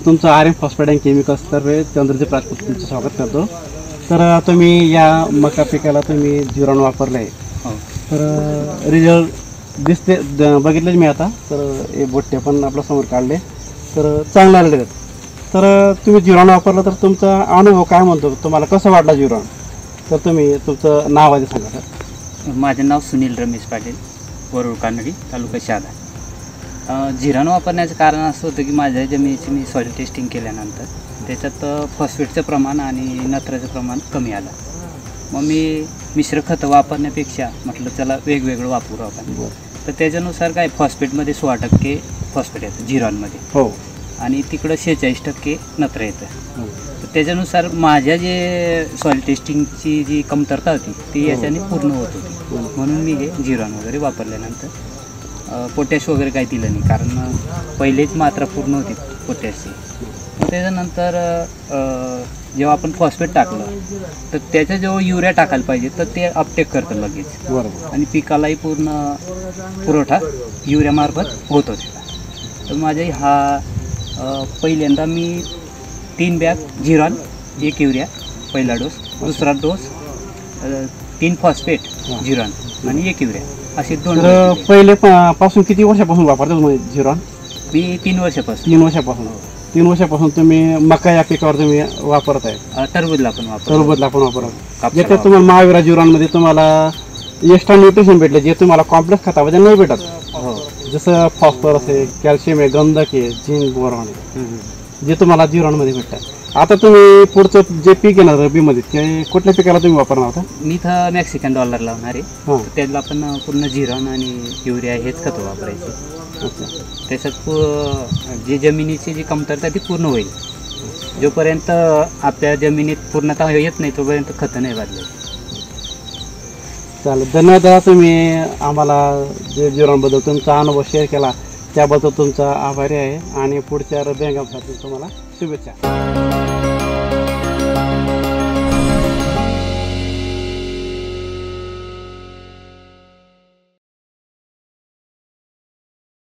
तुमचं RM phosphate and chemicals तर्फे चंद्रजीत राजपूत तुमचं स्वागत करतो. तर तुम्ही या मका पिकाला तुम्ही जीवाणू वापरलं आहे. तर रिझल्ट दिसते बघितलेच मी आता. तर हे बोट्टे पण आपल्या समोर काढले तर चांगले आलेले आहेत. तर तुम्ही जीवाणू वापरलं तर तुमचा अनुभव काय म्हणतो, तुम्हाला कसं वाटला जीवाणू? तर तुम्ही तुमचं नाव आधी सांगा सर. माझे नाव सुनील रमेश पाटील, वरुड कानडी, तालुका शहादा. जीवाणू वापरण्याचं कारण असं होतं की माझ्या जमिनीची मी सॉइल टेस्टिंग केल्यानंतर त्याच्यात फॉस्फेटचं प्रमाण आणि नत्राचं प्रमाण कमी आलं. मग मी मिश्र खतं वापरण्यापेक्षा म्हटलं चला वेगवेगळं वापरू आपण. तर त्याच्यानुसार काय फॉस्फेटमध्ये 16% फॉस्फेट येतं जीवाणूमध्ये. हो. आणि तिकडं 46% नत्र येतं. तर त्याच्यानुसार माझ्या जे सॉइल टेस्टिंगची जी कमतरता होती ती याच्याने पूर्ण होत होती. म्हणून मी हे जीवाणू वगैरे वापरल्यानंतर पोटॅश वगैरे काही दिलं नाही, कारण पहिलेच मात्रा पूर्ण होती पोटॅशची. मग त्याच्यानंतर जेव्हा आपण फॉस्फेट टाकलं तर त्याच्या जेव्हा युरिया टाकायला पाहिजे तर ते अपटेक करतं लगेच. बरोबर. आणि पिकालाही पूर्ण पुरवठा युरियामार्फत होतो त्याला. तर माझ्या हा पहिल्यांदा मी 3 बॅग जिरान, 1 युरिया पहिला डोस, दुसरा डोस 3 फॉस्फेट जिरान आणि 1 युरिया असे 2. तर पहिले पासून किती वर्षापासून वापरता तुम्ही जीवाणू? मी 3 वर्षापासून. 3 वर्षापासून. 3 वर्षापासून तुम्ही मका या पिकावर तुम्ही वापरत आहे. टरबूजला पण वापरतो. टरबूजला पण वापरत. याच्यात तुम्हाला महावीरा जीवाणूमध्ये तुम्हाला एक्स्ट्रा न्यूट्रिशन भेटले जे तुम्हाला कॉम्प्लेक्स खतामध्ये नाही भेटत. हो. जसं फॉस्फरस आहे, कॅल्शियम आहे, गंधक आहे, झिंक, बोरॉन आहे, जे तुम्हाला जीवाणूमध्ये भेटतात. आता तुम्ही पुढचं जे पीक येणार रब्बीमध्ये ते कुठल्या पिकाला तुम्ही वापरणार होता? मी इथं मेक्सिकन डॉलर लावणार आहे. त्याला पण पूर्ण जिरान आणि युरिया हेच खतं वापरायचे. त्याच्यात जी जमिनीची जी कमतरता ती पूर्ण होईल. जोपर्यंत आपल्या जमिनीत पूर्णतः येत नाही तोपर्यंत खतं नाही बदलायची. चालेल, धन्यवाद. तुम्ही आम्हाला जे जीवाणूबद्दल तुमचा अनुभव शेअर केला त्याबद्दल तुमचा आभारी आहे आणि पुढच्या रब्बी हंगामासाठी तुम्हाला शुभेच्छा.